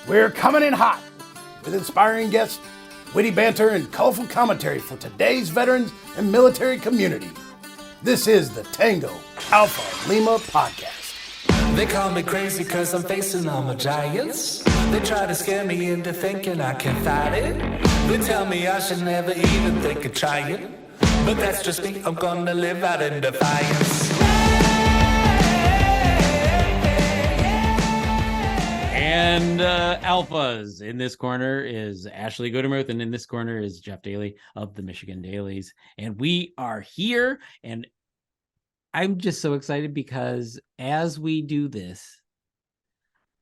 We're coming in hot with inspiring guests, witty banter, and colorful commentary for today's veterans and military community. This is the Tango Alpha Lima podcast. They call me crazy cause I'm facing all my giants. They try to scare me into thinking I can fight it. They tell me I should never even think of trying. But that's just me, I'm gonna live out in defiance. And Alphas, in this corner is Ashley Goodemuth, and in this corner is Jeff Daly of the Michigan Dailies. And we are here, and I'm just so excited because as we do this,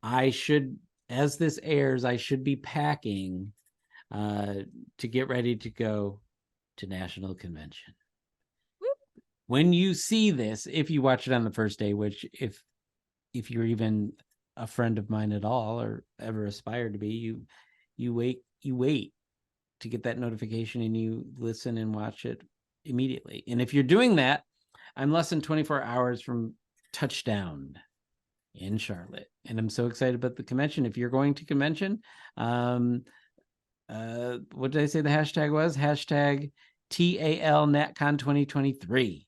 as this airs, I should be packing to get ready to go to National Convention. Whoop. When you see this, if you watch it on the first day, which if you're even a friend of mine at all or ever aspired to be, you wait to get that notification and you listen and watch it immediately. And if you're doing that, I'm less than 24 hours from touchdown in Charlotte, and I'm so excited about the convention. If you're going to convention, what did I say the hashtag was? Hashtag TALNetCon 2023.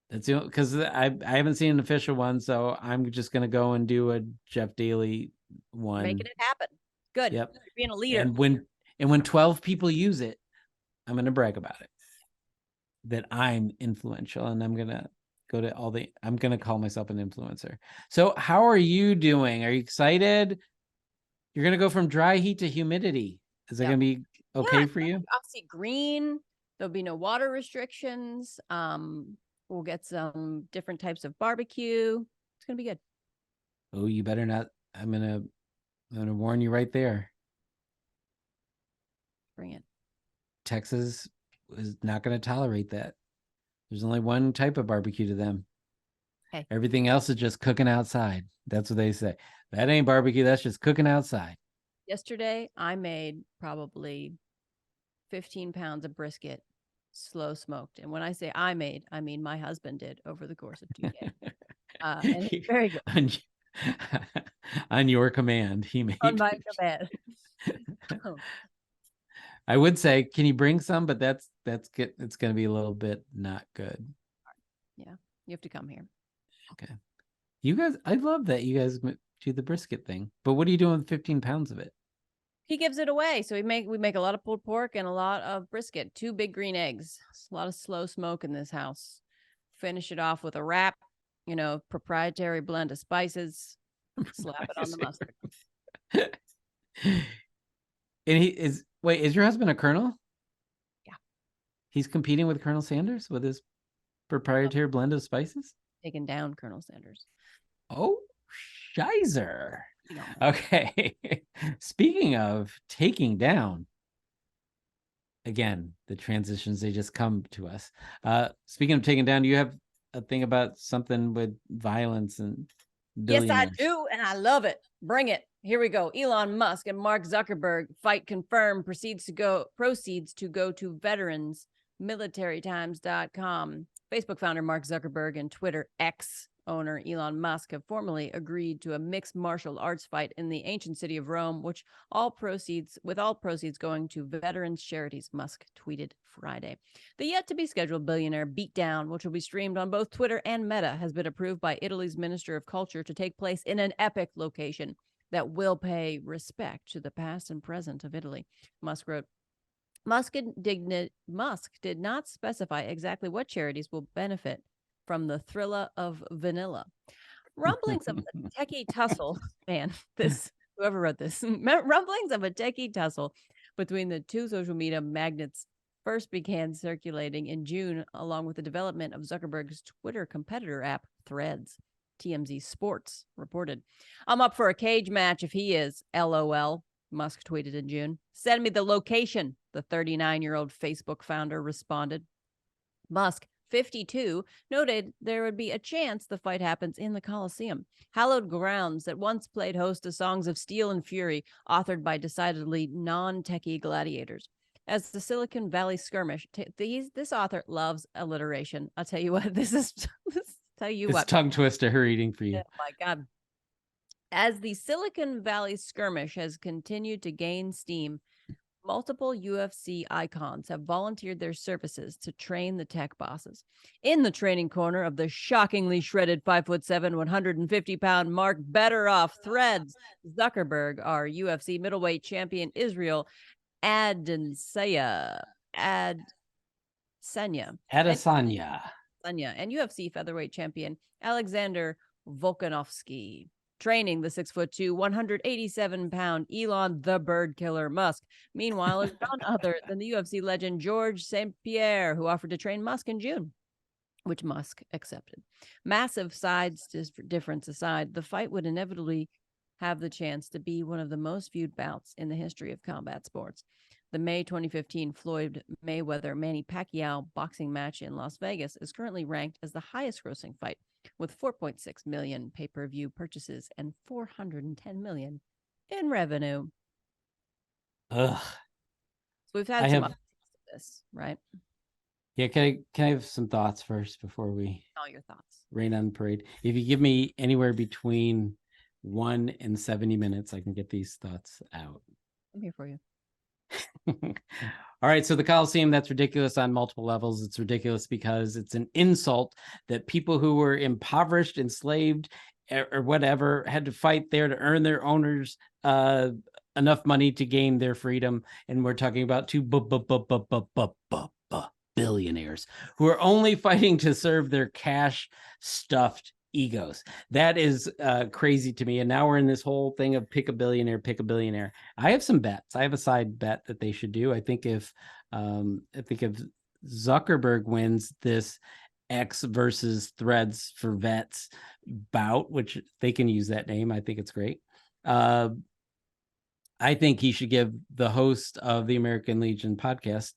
That's because I haven't seen an official one, so I'm just going to go and do a Jeff Daly one. Making it happen. Good. Yep. You're being a leader. And when 12 people use it, I'm going to brag about it. That I'm influential, and I'm going to I'm going to call myself an influencer. So how are you doing? Are you excited? You're going to go from dry heat to humidity. Is that going to be okay for you? Obviously green. There'll be no water restrictions. We'll get some different types of barbecue. It's going to be good. Oh, you better not. I'm going to warn you right there. Bring it. Texas is not going to tolerate that. There's only one type of barbecue to them. Okay. Everything else is just cooking outside. That's what they say. That ain't barbecue. That's just cooking outside. Yesterday, I made probably 15 pounds of brisket, slow smoked. And when I say I mean my husband did over the course of 2 days. And it's very good. On your command, he made. On my command. I would say, can you bring some? But that's good. It's going to be a little bit not good. Yeah, you have to come here. Okay, you guys. I love that you guys do the brisket thing. But what are you doing with 15 pounds of it? He gives it away. So we make a lot of pulled pork and a lot of brisket. 2 big green eggs. A lot of slow smoke in this house. Finish it off with a wrap. Proprietary blend of spices. Slap it on the mustard. And is your husband a colonel? Yeah. He's competing with Colonel Sanders with his proprietary blend of spices? Taking down Colonel Sanders. Oh, shizer. Okay. Speaking of taking down, again, the transitions, they just come to us. Speaking of taking down, do you have a thing about something with violence and Billionaire? Yes, I do, and I love it. Bring it. Here we go. Elon Musk and Mark Zuckerberg fight confirmed. Proceeds to go to veterans. militarytimes.com. Facebook founder Mark Zuckerberg and Twitter X owner Elon Musk have formally agreed to a mixed martial arts fight in the ancient city of Rome, with all proceeds going to veterans charities, Musk tweeted Friday. The yet-to-be-scheduled Billionaire beatdown, which will be streamed on both Twitter and Meta, has been approved by Italy's Minister of Culture to take place in an epic location that will pay respect to the past and present of Italy. Musk wrote, Musk did not specify exactly what charities will benefit from the thriller of vanilla. Rumblings of a techie tussle, whoever wrote this, rumblings of a techie tussle between the two social media magnates first began circulating in June, along with the development of Zuckerberg's Twitter competitor app, Threads. TMZ Sports reported. I'm up for a cage match if he is, LOL, Musk tweeted in June. Send me the location, the 39-year-old Facebook founder responded. Musk, 52, noted there would be a chance the fight happens in the Coliseum, hallowed grounds that once played host to songs of steel and fury, authored by decidedly non-techie gladiators. As the Silicon Valley skirmish, this author loves alliteration. I'll tell you what, this is... Tell you it's what, tongue twister her reading for you. Oh my God. As the Silicon Valley skirmish has continued to gain steam, multiple UFC icons have volunteered their services to train the tech bosses. In the training corner of the shockingly shredded 5'7", 150-pound Mark Better Off Threads, Zuckerberg, our UFC middleweight champion Israel Adesanya, Adesanya. And UFC featherweight champion Alexander Volkanovski. Training the 6'2", 187-pound Elon the Bird Killer Musk. Meanwhile, is none other than the UFC legend George St. Pierre, who offered to train Musk in June, which Musk accepted. Massive size difference aside, the fight would inevitably have the chance to be one of the most viewed bouts in the history of combat sports. The May 2015 Floyd Mayweather-Manny Pacquiao boxing match in Las Vegas is currently ranked as the highest-grossing fight, with 4.6 million pay-per-view purchases and 410 million in revenue. Ugh. So we've had some updates to this, right? Yeah, can I have some thoughts first before we all your thoughts rain on the parade? If you give me anywhere between 1 and 70 minutes, I can get these thoughts out. I'm here for you. All right, so the Coliseum, that's ridiculous on multiple levels. It's ridiculous because it's an insult that people who were impoverished, enslaved, or whatever had to fight there to earn their owners enough money to gain their freedom. And we're talking about two billionaires who are only fighting to serve their cash-stuffed egos. That is crazy to me. And now we're in this whole thing of pick a billionaire. I have some bets. I have a side bet that they should do. I think if Zuckerberg wins this X versus Threads for Vets bout, which they can use that name, I think it's great. I think he should give the host of the American Legion podcast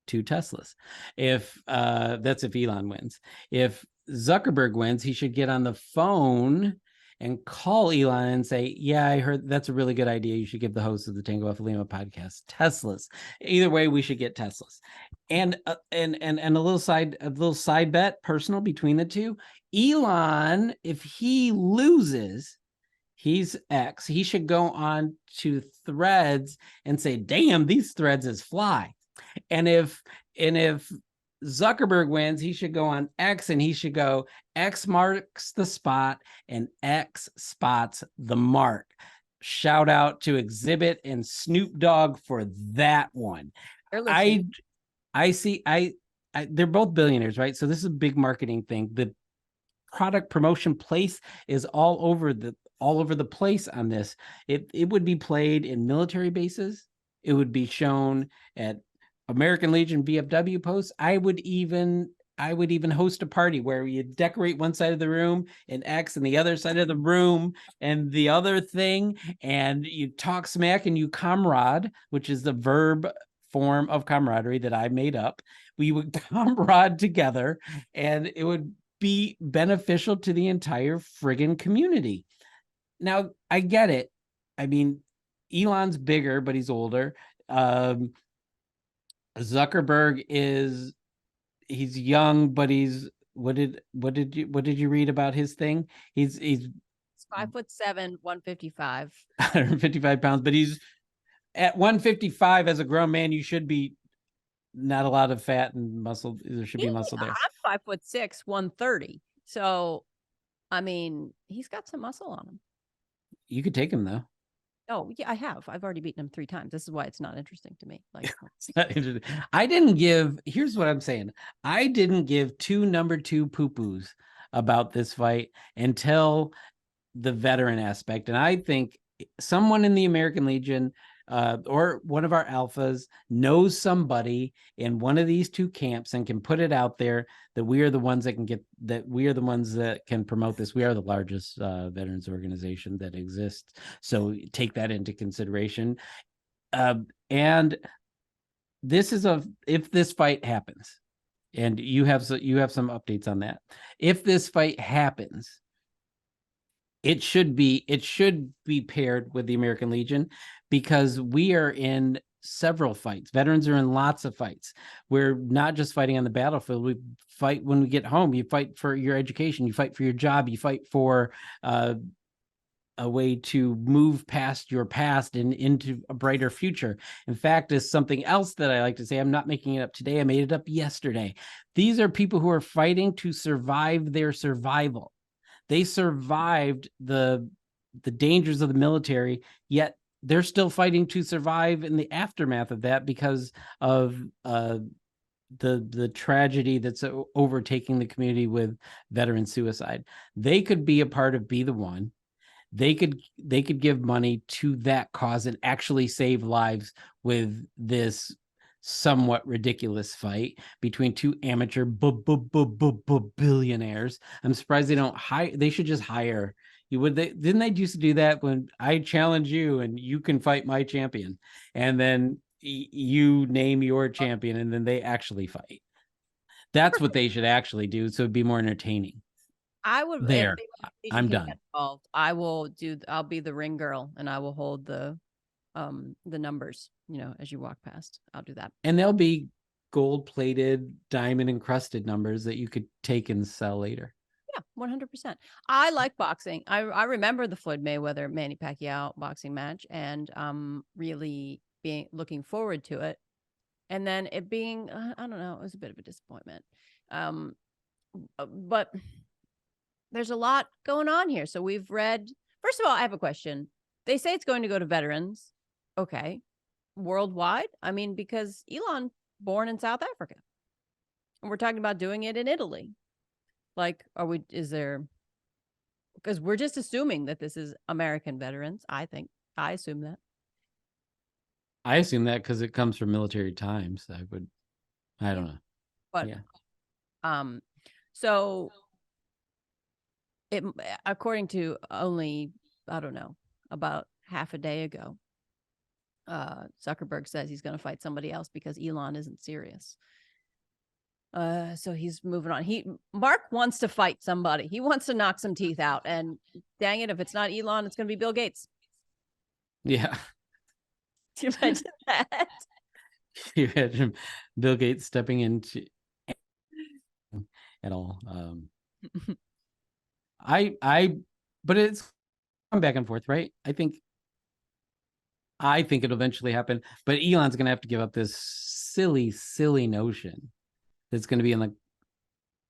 2 Teslas. If that's if Elon wins. If Zuckerberg wins, he should get on the phone and call Elon and say, yeah, I heard that's a really good idea. You should give the host of the Tango of Lima podcast Teslas. Either way, we should get Teslas. And a little side bet, personal between the two. Elon, if he loses, he's X, he should go on to Threads and say, damn, these threads is fly. And if Zuckerberg wins, he should go on X and he should go, X marks the spot and X spots the mark. Shout out to Exhibit and Snoop Dogg for that one. I see, they're both billionaires, right? So this is a big marketing thing. The product promotion place is all over the place on this. It would be played in military bases. It would be shown at American Legion VFW posts. I would even host a party where you decorate one side of the room and X and the other side of the room and the other thing, and you talk smack and you comrade, which is the verb form of camaraderie that I made up. We would comrade together and it would be beneficial to the entire friggin' community. Now, I get it. I mean, Elon's bigger, but he's older. Zuckerberg he's young, but he's what did you read about his thing? He's 5'7", 155. 155 pounds, but he's at 155 as a grown man. You should be not a lot of fat and muscle. There should be muscle there. I'm 5'6", 130. So, I mean, he's got some muscle on him. You could take him though. Oh, yeah, I have. I've already beaten him 3 times. This is why it's not interesting to me. Like, here's what I'm saying. I didn't give 2 number 2 poo-poos about this fight until the veteran aspect. And I think someone in the American Legion or one of our alphas knows somebody in one of these 2 camps and can put it out there that we are the ones that can promote this. We are the largest veterans organization that exists. So take that into consideration. And this is if this fight happens, and you have some updates on that. If this fight happens, it should be paired with the American Legion, because we are in several fights. Veterans are in lots of fights. We're not just fighting on the battlefield. We fight when we get home. You fight for your education. You fight for your job. You fight for a way to move past your past and into a brighter future. In fact, is something else that I like to say. I'm not making it up today. I made it up yesterday. These are people who are fighting to survive their survival. They survived the dangers of the military, yet they're still fighting to survive in the aftermath of that because of the tragedy that's overtaking the community with veteran suicide. They could be a part of Be the One. They could give money to that cause and actually save lives with this somewhat ridiculous fight between two amateur billionaires. I'm surprised they don't hire. They should just hire. Didn't they used to do that when I challenge you and you can fight my champion, and then you name your champion and then they actually fight. That's what they should actually do, so it'd be more entertaining. I would. There, I'm done. Involved, I'll be the ring girl, and I will hold the numbers. As you walk past, I'll do that. And they'll be gold-plated, diamond-encrusted numbers that you could take and sell later. Yeah, 100%. I like boxing. I remember the Floyd Mayweather Manny Pacquiao boxing match, and really looking forward to it. And then it being, I don't know, it was a bit of a disappointment. But there's a lot going on here. So we've read, first of all, I have a question. They say it's going to go to veterans. Okay. Worldwide? I mean, because Elon born in South Africa. And we're talking about doing it in Italy. Like, because we're just assuming that this is American veterans. I assume that. I assume that because it comes from Military Times. I don't know. But, yeah. So according to only, I don't know, about half a day ago, Zuckerberg says he's going to fight somebody else because Elon isn't serious. So he's moving on. Mark wants to fight somebody. He wants to knock some teeth out. And dang it, if it's not Elon, it's going to be Bill Gates. Yeah. Do you imagine that? You imagine Bill Gates stepping into at all. But it's back and forth, right? I think it'll eventually happen, but Elon's going to have to give up this silly notion that's going to be that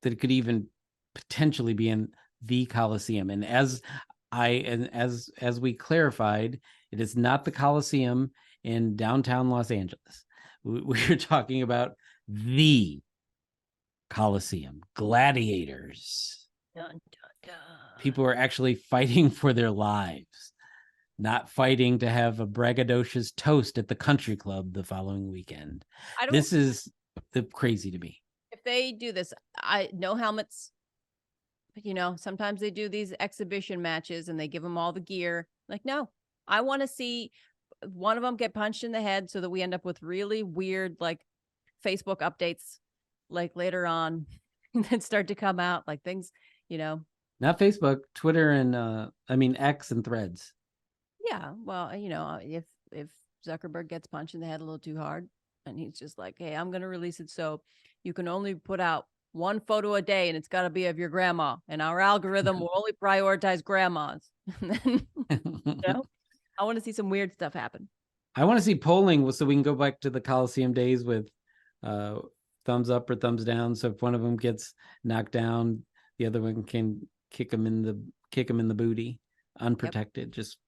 it could even potentially be in the Coliseum. And as we clarified, it is not the Coliseum in downtown Los Angeles. We're talking about the Coliseum, gladiators. Dun, dun, dun. People are actually fighting for their lives, not fighting to have a braggadocious toast at the country club the following weekend. This is crazy to me. If they do this, no helmets. But, sometimes they do these exhibition matches and they give them all the gear. Like, no, I want to see one of them get punched in the head so that we end up with really weird, like, Facebook updates, like, later on that start to come out, like things, Not Facebook, Twitter, and X and Threads. Yeah, well, if Zuckerberg gets punched in the head a little too hard and he's just like, hey, I'm going to release it so you can only put out one photo a day and it's got to be of your grandma, and our algorithm will only prioritize grandmas. And then, I want to see some weird stuff happen. I want to see polling so we can go back to the Coliseum days with thumbs up or thumbs down. So if one of them gets knocked down, the other one can kick him in the booty, unprotected. Yep. Just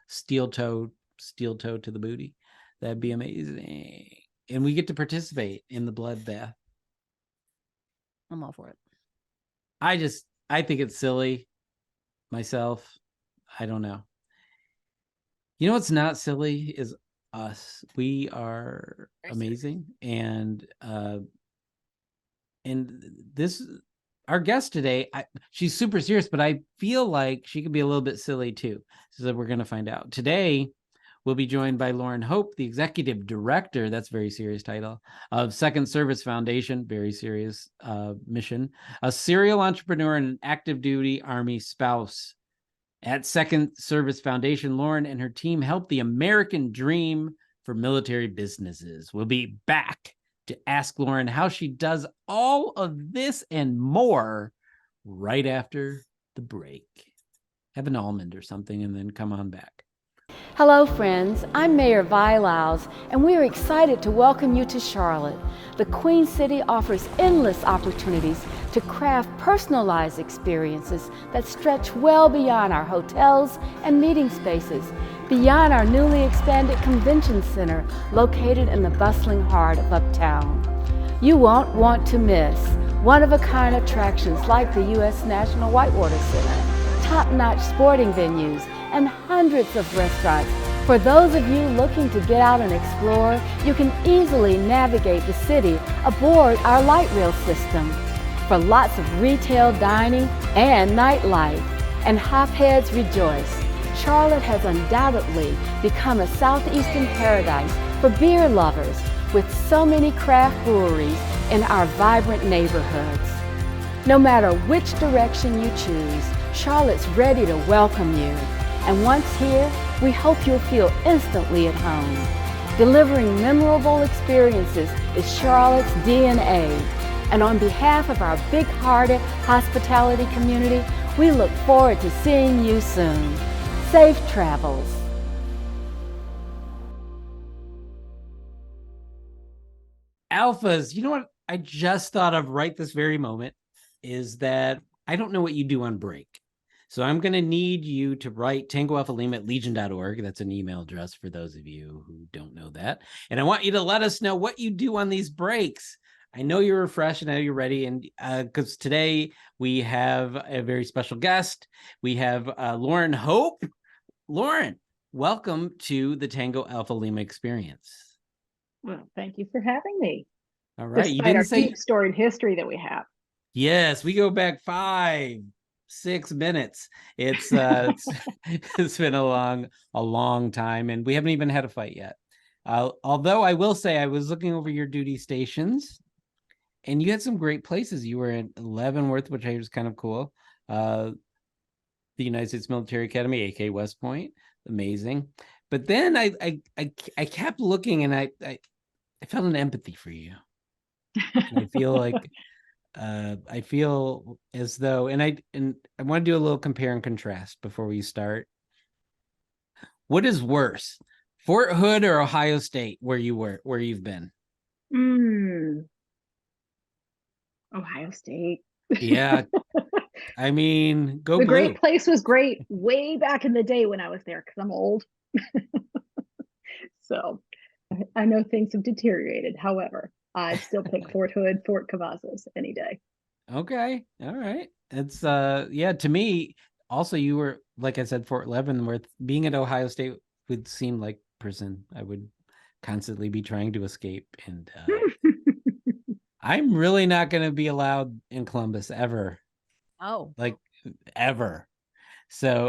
steel toe to the booty. That'd be amazing. And we get to participate in the bloodbath. I'm all for it. I think it's silly myself. I don't know. What's not silly is us. We are amazing. And this, our guest today, she's super serious, but I feel like she could be a little bit silly too. So we're going to find out. Today, we'll be joined by Lauren Hope, the executive director, that's a very serious title, of Second Service Foundation, very serious mission, a serial entrepreneur and an active duty Army spouse. At Second Service Foundation, Lauren and her team help the American dream for military businesses. We'll be back to ask Lauren how she does all of this and more right after the break. have an almond or something, and then come on back. Hello, friends. I'm Mayor Vilaus, and we are excited to welcome you to Charlotte. The Queen City offers endless opportunities to craft personalized experiences that stretch well beyond our hotels and meeting spaces, beyond our newly expanded convention center located in the bustling heart of Uptown. You won't want to miss one-of-a-kind attractions like the U.S. National Whitewater Center, top-notch sporting venues, and hundreds of restaurants. For those of you looking to get out and explore, you can easily navigate the city aboard our light rail system. For lots of retail dining and nightlife, and hopheads rejoice. Charlotte has undoubtedly become a southeastern paradise for beer lovers, with so many craft breweries in our vibrant neighborhoods. No matter which direction you choose, Charlotte's ready to welcome you. And once here, we hope you'll feel instantly at home. Delivering memorable experiences is Charlotte's DNA. And on behalf of our big-hearted hospitality community, we look forward to seeing you soon. Safe travels. Alphas, you know what I just thought of right this very moment is that I don't know what you do on break. So I'm going to need you to write Tango Alpha Lima at legion.org. That's an email address for those of you who don't know that. And I want you to let us know what you do on these breaks. I know you're refreshed and I know you're ready. And because today we have a very special guest. We have Lauren Hope. Lauren, welcome to the Tango Alpha Lima experience. Well, thank you for having me. All right. Despite You didn't our say deep storied history that we have. Yes, we go back 5-6 minutes. It's it's been a long time, and we haven't even had a fight yet. Although I will say I was looking over your duty stations, and you had some great places. You were in Leavenworth, which I was kind of cool. The United States Military Academy, aka West Point, amazing. But then I kept looking, and I felt an empathy for you. And I feel like I feel as though, and I want to do a little compare and contrast before we start. What is worse, Fort Hood or Ohio State, where you've been? Ohio State. Yeah, I mean, go the blue. Great Place was great way back in the day when I was there because I'm old. So I know things have deteriorated. However, I'd still pick Fort Hood, Fort Cavazos any day. Okay, all right. It's yeah, to me also, you were, like I said, Fort Leavenworth. Being at Ohio State would seem like prison. I would constantly be trying to escape, and I'm really not going to be allowed in Columbus ever. Oh, Like ever. So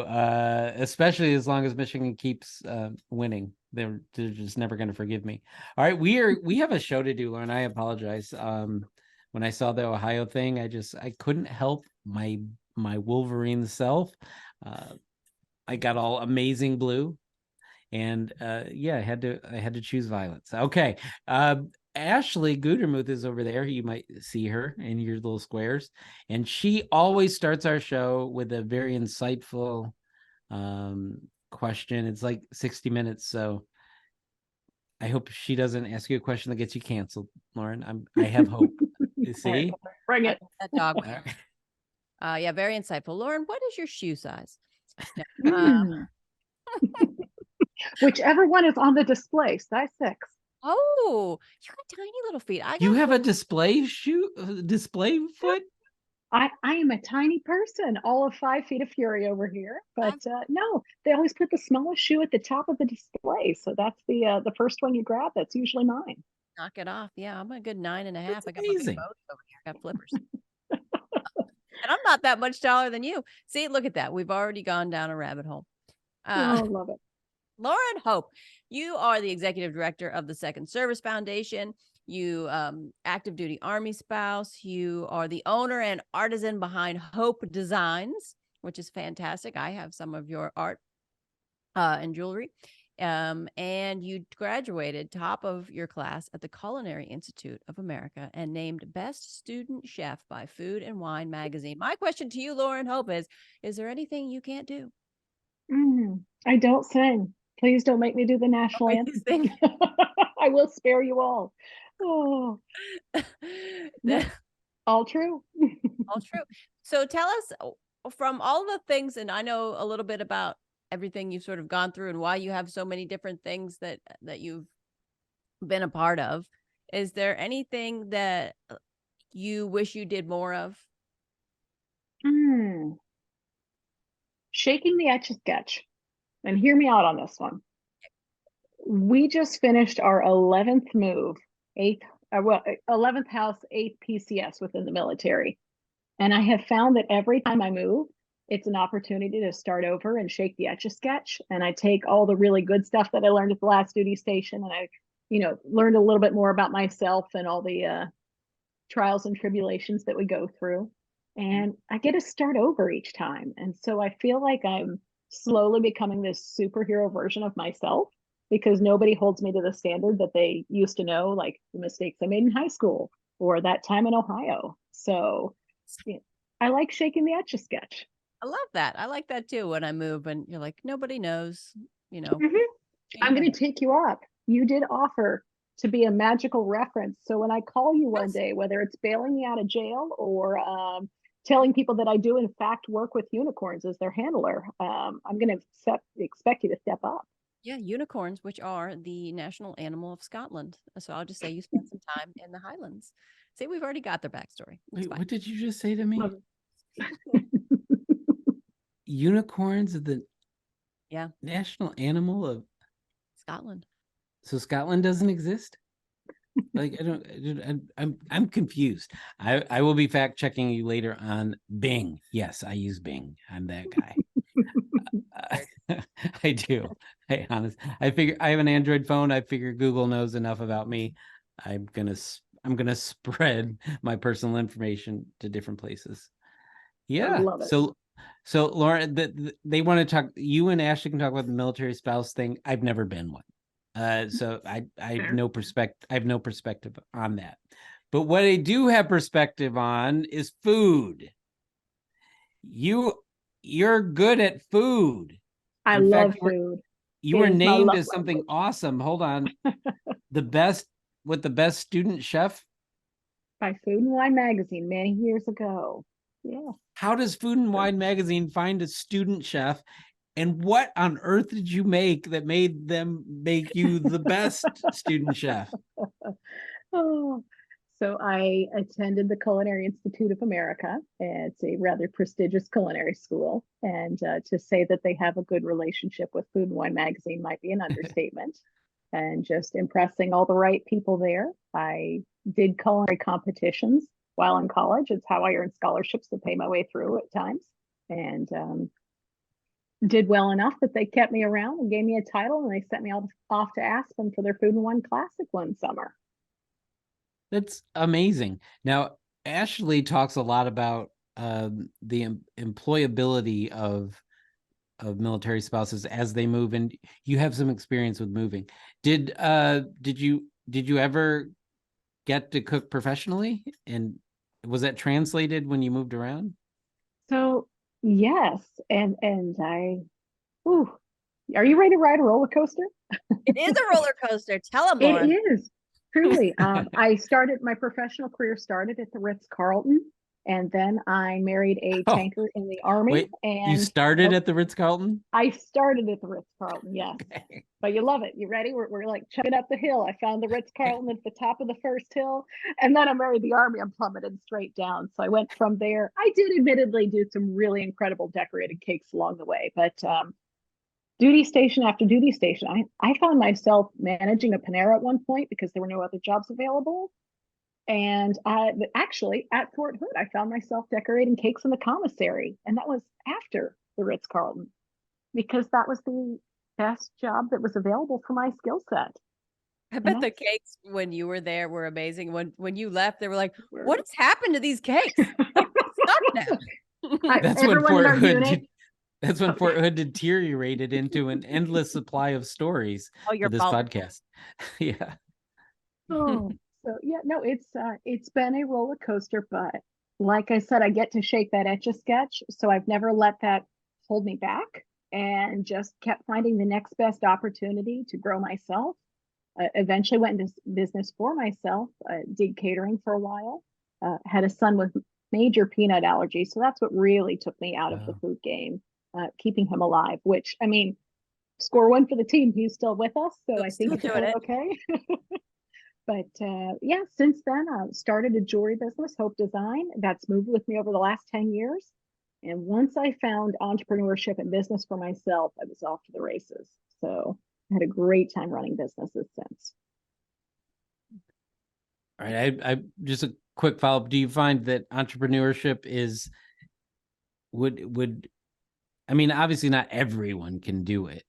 especially as long as Michigan keeps winning, they're just never going to forgive me. All right, we have a show to do, Lauren. I apologize. When I saw the Ohio thing, I couldn't help my Wolverine self. I got all amazing blue, and yeah, I had to choose violence. Okay. Ashley Gudermuth is over there. You might see her in your little squares. And she always starts our show with a very insightful question. It's like 60 minutes. So I hope she doesn't ask you a question that gets you canceled, Lauren. I have hope. You see? Right, bring it. that dog. Right. Yeah, very insightful. Lauren, what is your shoe size? Whichever one is on the display, size 6. Oh, you got tiny little feet. You have a display foot? I am a tiny person, all of 5 feet of fury over here. But no, they always put the smallest shoe at the top of the display. So that's the first one you grab. That's usually mine. Knock it off. Yeah, I'm a good 9.5. That's I got my amazing. big boat over here. I got flippers. And I'm not that much taller than you. See, look at that. We've already gone down a rabbit hole. Oh, love it. Lauren Hope, you are the executive director of the Second Service Foundation. You active duty Army spouse. You are the owner and artisan behind Hope Designs, which is fantastic. I have some of your art and jewelry. And you graduated top of your class at the Culinary Institute of America and named Best Student Chef by Food and Wine magazine. My question to you, Lauren Hope, is there anything you can't do? I don't sing. Please don't make me do the national anthem. I will spare you all. Oh, no, all true. All true. So tell us from all the things, and I know a little bit about everything you've sort of gone through and why you have so many different things that you've been a part of. Is there anything that you wish you did more of? Shaking the Etch-a-Sketch. And hear me out on this one. We just finished our 11th move, 11th house, 8th PCS within the military. And I have found that every time I move, it's an opportunity to start over and shake the Etch-a-Sketch. And I take all the really good stuff that I learned at the last duty station, and I, learned a little bit more about myself and all the trials and tribulations that we go through. And I get to start over each time. And so I feel like I'm slowly becoming this superhero version of myself, because nobody holds me to the standard that they used to know, like the mistakes I made in high school or that time in Ohio. So I like shaking the Etch-a-Sketch. I love that. I like that too. When I move and you're like, nobody knows, I'm going to take you up. You did offer to be a magical reference. So when I call you one day, whether it's bailing me out of jail or telling people that I do in fact work with unicorns as their handler, I'm going to expect you to step up. Yeah, unicorns, which are the national animal of Scotland. So I'll just say you spent some time in the Highlands. See, we've already got their backstory. Wait, what did you just say to me? Unicorns are the national animal of Scotland. So Scotland doesn't exist? Like, I'm confused. I will be fact checking you later on Bing. Yes, I use Bing. I'm that guy. I do. I figure I have an Android phone. I figure Google knows enough about me. I'm gonna spread my personal information to different places. Yeah. I love it. So Lauren, they want to talk. You and Ashley can talk about the military spouse thing. I've never been one. So I have no perspective. I have no perspective on that. But what I do have perspective on is food. You're good at food. I love food. You were named as something awesome. Hold on. the best student chef? By Food and Wine magazine many years ago. Yeah. How does Food and Wine magazine find a student chef? And what on earth did you make that made them make you the best student chef? So I attended the Culinary Institute of America. It's a rather prestigious culinary school. And to say that they have a good relationship with Food and Wine magazine might be an understatement. And just impressing all the right people there. I did culinary competitions while in college. It's how I earned scholarships to pay my way through at times. And did well enough that they kept me around and gave me a title, and they sent me off to Aspen for their Food and Wine Classic one summer. That's amazing. Now, Ashley talks a lot about the employability of military spouses as they move, and you have some experience with moving. Did you ever get to cook professionally, and was that translated when you moved around? So yes, and are you ready to ride a roller coaster? It is a roller coaster. Tell them, Lauren. It is. Truly. My professional career started at the Ritz-Carlton, and then I married a tanker in the Army. Wait, and you started at the Ritz-Carlton? I started at the Ritz-Carlton, yes. Okay. But you love it. You ready? We're like chugging up the hill. I found the Ritz-Carlton at the top of the first hill, and then I married the Army and plummeted straight down. So I went from there. I did admittedly do some really incredible decorated cakes along the way, but duty station after duty station, I found myself managing a Panera at one point because there were no other jobs available. And actually at Fort Hood, I found myself decorating cakes in the commissary. And that was after the Ritz-Carlton, because that was the best job that was available for my skill set. I bet the cakes when you were there were amazing. When you left, they were like, what has happened to these cakes? Stop now. That's what Fort Hood did. That's when Fort Hood deteriorated into an endless supply of stories Oh, for your this fault. podcast. Yeah. Oh, so yeah, no, it's been a roller coaster, but like I said, I get to shake that Etch-a-Sketch, so I've never let that hold me back, and just kept finding the next best opportunity to grow myself. Eventually went into business for myself, did catering for a while, had a son with major peanut allergies. So that's what really took me out of the Wow. food game, keeping him alive, which, I mean, score one for the team. He's still with us. So I think Still it's doing going it. okay. But yeah, since then, I started a jewelry business, Hope Design. That's moved with me over the last 10 years. And once I found entrepreneurship and business for myself, I was off to the races. So I had a great time running businesses since. All right. I just a quick follow-up. Do you find that entrepreneurship would I mean, obviously not everyone can do it.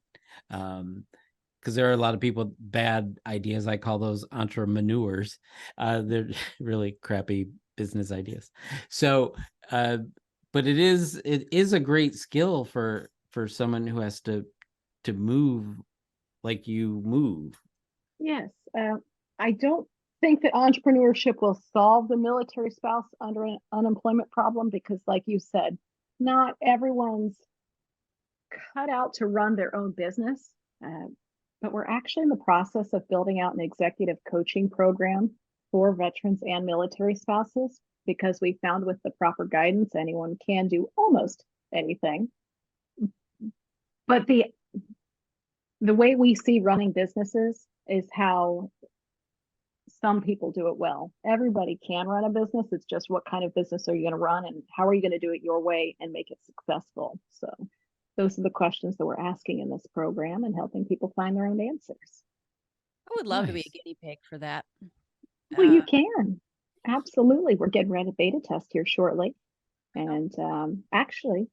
Because there are a lot of people, bad ideas. I call those entrepreneurs. They're really crappy business ideas. So, but it is a great skill for someone who has to move like you move. Yes, I don't think that entrepreneurship will solve the military spouse under an unemployment problem because, like you said, not everyone's cut out to run their own business. But we're actually in the process of building out an executive coaching program for veterans and military spouses because we found with the proper guidance, anyone can do almost anything. But the way we see running businesses is how some people do it well. Everybody can run a business. It's just what kind of business are you going to run and how are you going to do it your way and make it successful? So those are the questions that we're asking in this program and helping people find their own answers. I would love to be Nice. a guinea pig for that. Well, you can. Absolutely. We're getting ready to beta test here shortly. And actually,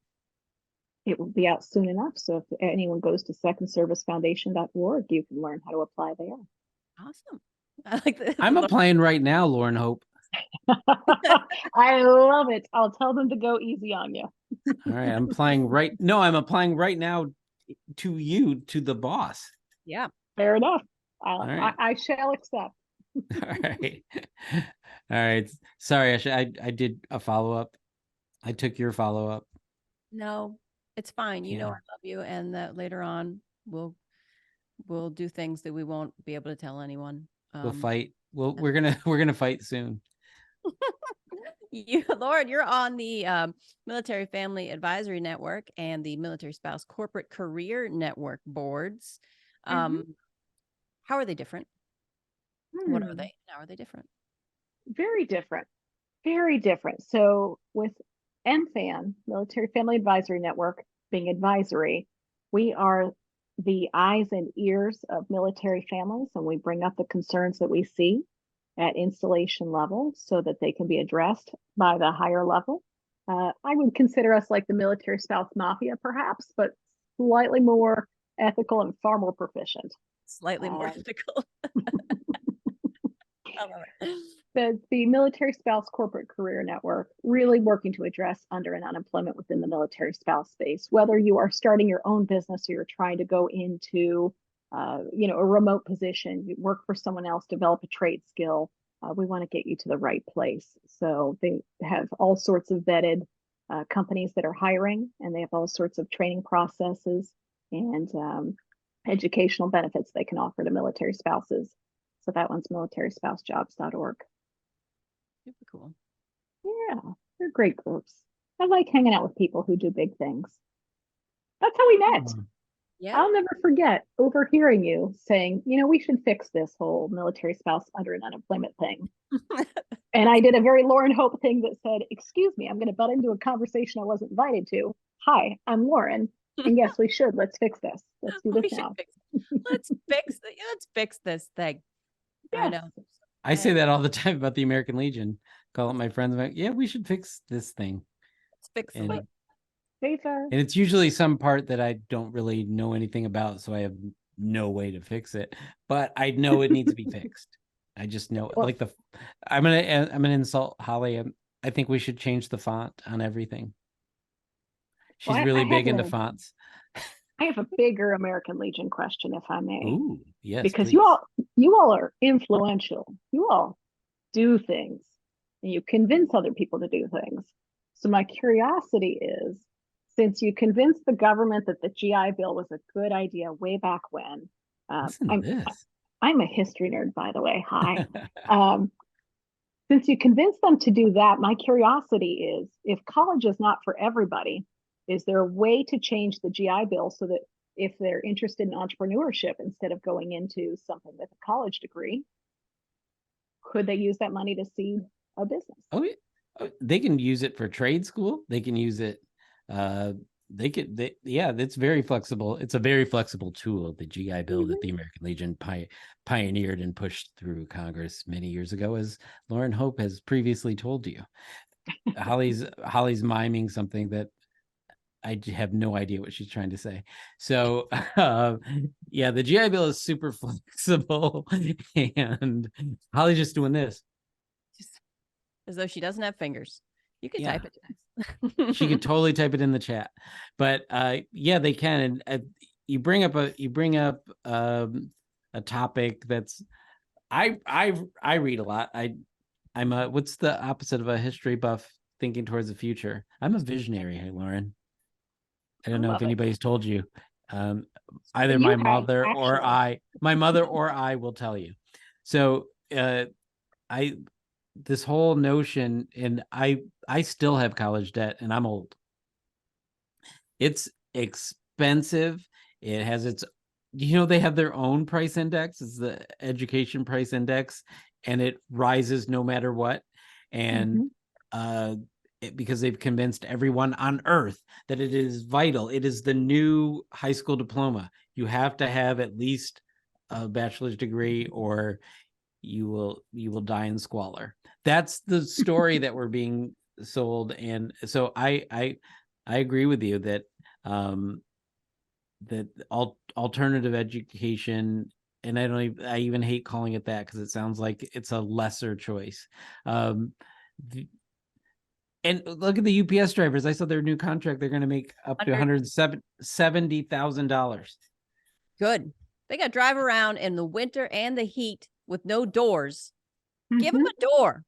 it will be out soon enough. So if anyone goes to secondservicefoundation.org, you can learn how to apply there. Awesome. I like that. I'm applying right now, Lauren Hope. I love it. I'll tell them to go easy on you. All right, I'm applying right. No, I'm applying right now to you, to the boss. Yeah. Fair enough. right. I shall accept. All right. All right. Sorry, I did a follow-up. I took your follow-up. No, it's fine. You know Yeah. I love you, and that later on we'll do things that we won't be able to tell anyone. We'll fight. We're gonna fight soon. Lauren, you're on the Military Family Advisory Network and the Military Spouse Corporate Career Network boards. How are they different? What are they? How are they different? Very different. Very different. So with MFAN, Military Family Advisory Network, being advisory, we are the eyes and ears of military families, and we bring up the concerns that we see at installation level so that they can be addressed by the higher level. I would consider us like the military spouse mafia, perhaps, but slightly more ethical and far more proficient. Slightly more ethical. I love it. The Military Spouse Corporate Career Network really working to address under and unemployment within the military spouse space, whether you are starting your own business or you're trying to go into a remote position, you work for someone else, develop a trade skill. We want to get you to the right place. So they have all sorts of vetted companies that are hiring, and they have all sorts of training processes and educational benefits they can offer to military spouses. So that one's militaryspouseJobs.org. Super cool. Yeah, they're great groups. I like hanging out with people who do big things. That's how we met. Yeah. I'll never forget overhearing you saying, we should fix this whole military spouse under and unemployment thing. And I did a very Lauren Hope thing that said, excuse me, I'm going to butt into a conversation I wasn't invited to. Hi, I'm Lauren. And yes, we should. Let's fix this. Let's do this now. Let's fix this thing. Yes. I know. I say that all the time about the American Legion. Call up my friends. I'm like, yeah, we should fix this thing. Let's fix And, it. and it's usually some part that I don't really know anything about, so I have no way to fix it. But I know it needs to be fixed. I just know, Well, I'm gonna insult Holly. I think we should change the font on everything. She's Well, really big into fonts. I have a bigger American Legion question, if I may. Ooh, yes, because please. you all are influential. You all do things and you convince other people to do things. So my curiosity is, since you convinced the government that the GI Bill was a good idea way back when, Listen to this. I'm a history nerd, by the way. Hi. Since you convinced them to do that, my curiosity is, if college is not for everybody, is there a way to change the GI Bill so that if they're interested in entrepreneurship, instead of going into something with a college degree, could they use that money to seed a business? Oh, they can use it for trade school. They can use it. It's very flexible. It's a very flexible tool, the GI Bill that the American Legion pioneered and pushed through Congress many years ago, as Lauren Hope has previously told you. Holly's miming something that I have no idea what she's trying to say. So, the GI Bill is super flexible, and Holly's just doing this. Just as though she doesn't have fingers. You can type it. She could totally type it in the chat, but they can. And you bring up a topic that's I read a lot. I'm a, what's the opposite of a history buff thinking towards the future? I'm a visionary. Hey, Lauren. I don't know if anybody's told you. Either my mother or I will tell you. So this whole notion, and I still have college debt and I'm old. It's expensive. It has its, they have their own price index. It's the education price index, and it rises no matter what. And because they've convinced everyone on earth that it is vital. It is the new high school diploma. You have to have at least a bachelor's degree, or you will die in squalor. That's the story that we're being sold. And so I agree with you that that alternative education, and I even hate calling it that because it sounds like it's a lesser choice. And look at the UPS drivers. I saw their new contract. They're going to make up to $170,000. Good. They got to drive around in the winter and the heat with no doors. Give them a door.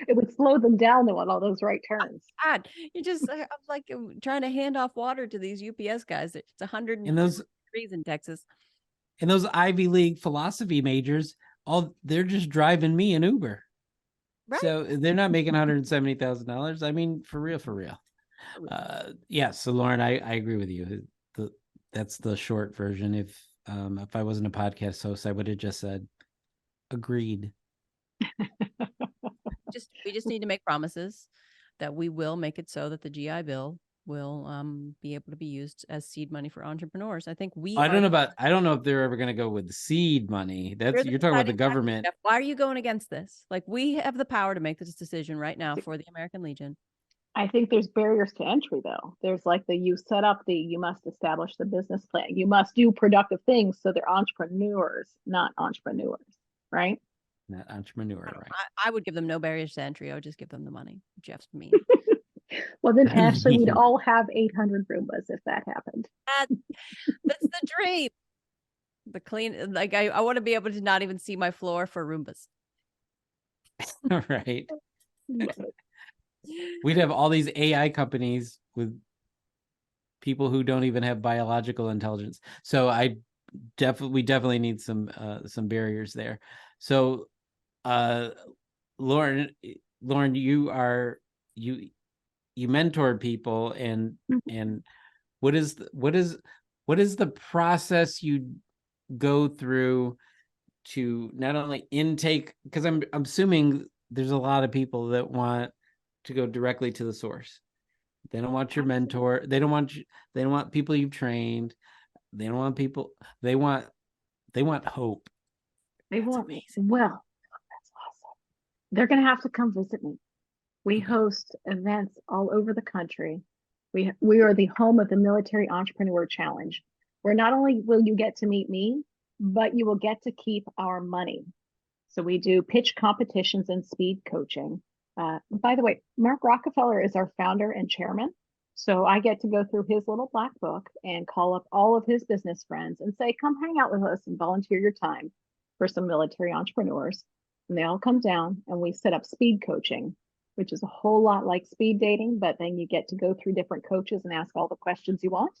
It would slow them down though on all those right turns. God, you just I'm like trying to hand off water to these UPS guys. It's 100 degrees in Texas. And those Ivy League philosophy majors, they're just driving me an Uber. Right. So they're not making $170,000. I mean, for real. So Lauren, I agree with you. That's the short version. If I wasn't a podcast host, I would have just said agreed. We just need to make promises that we will make it so that the GI Bill will be able to be used as seed money for entrepreneurs. I think I don't know if they're ever going to go with seed money. You're talking about the government. Why are you going against this? Like, we have the power to make this decision right now for the American Legion. I think there's barriers to entry though. There's like you must establish the business plan. You must do productive things. So they're entrepreneurs, not entrepreneurs, right? Not entrepreneur, right? I would give them no barriers to entry. I would just give them the money. Jeff's mean. Well, then, Ashley, we'd all have 800 Roombas if that happened. That's the dream. The clean, like I want to be able to not even see my floor for Roombas. Right. We'd have all these AI companies with people who don't even have biological intelligence. So we definitely need some barriers there. So, Lauren, you mentor people, and what is the process you go through to not only intake, because I'm assuming there's a lot of people that want to go directly to the source. They don't want your mentor. They don't want people you've trained. They don't want people. They want hope. Well, that's awesome. They're going to have to come visit me. We host events all over the country. We are the home of the Military Entrepreneur Challenge, where not only will you get to meet me, but you will get to keep our money. So we do pitch competitions and speed coaching. By the way, Mark Rockefeller is our founder and chairman. So I get to go through his little black book and call up all of his business friends and say, come hang out with us and volunteer your time for some military entrepreneurs. And they all come down and we set up speed coaching, which is a whole lot like speed dating, but then you get to go through different coaches and ask all the questions you want.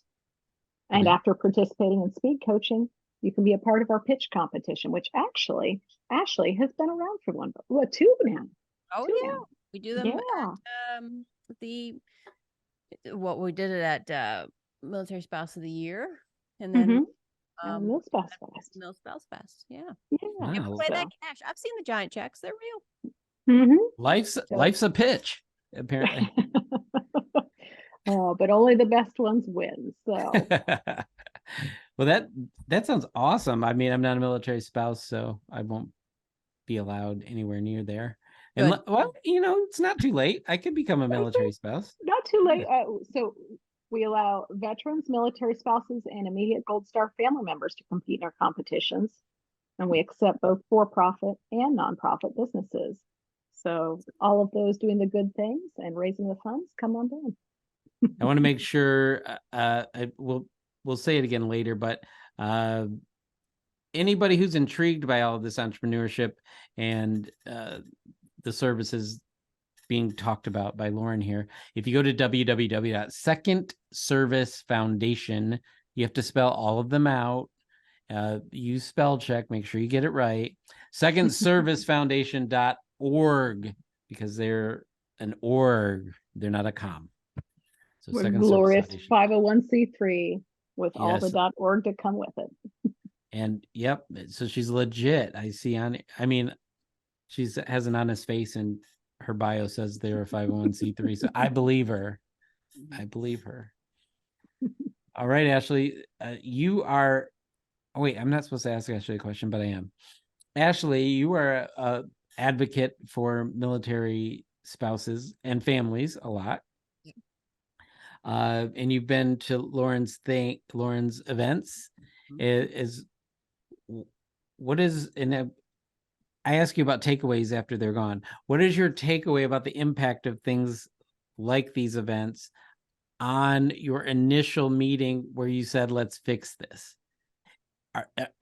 And after participating in speed coaching, you can be a part of our pitch competition, which actually Ashley has been around for two now. Oh, Two yeah. now. We do them at we did it at Military Spouse of the Year. And then Mill Spouse Fest. Mill Spouse Fest. Yeah. Wow. Give away that cash. I've seen the giant checks. They're real. Life's a pitch, apparently. But only the best ones win. So well, that sounds awesome. I mean, I'm not a military spouse, so I won't be allowed anywhere near there. And well, it's not too late. I could become a military spouse. Not too late. So we allow veterans, military spouses, and immediate Gold Star family members to compete in our competitions. And we accept both for-profit and nonprofit businesses. So all of those doing the good things and raising the funds, come on down. I want to make sure we'll say it again later, but anybody who's intrigued by all of this entrepreneurship and the services being talked about by Lauren here, if you go to www.Second Service Foundation, you have to spell all of them out. Use spell check, make sure you get it right. secondservicefoundation.org, because they're an org, they're not a com. So we're glorious 501c3 with all the .org to come with it. And yep, so she's legit. I see she has an honest face, and her bio says they're a 501c3. So I believe her. All right, Ashley, you are. Oh wait, I'm not supposed to ask Ashley a question, but I am. Ashley, you are a advocate for military spouses and families a lot. And you've been to Lauren's events. I ask you about takeaways after they're gone. What is your takeaway about the impact of things like these events on your initial meeting where you said, let's fix this?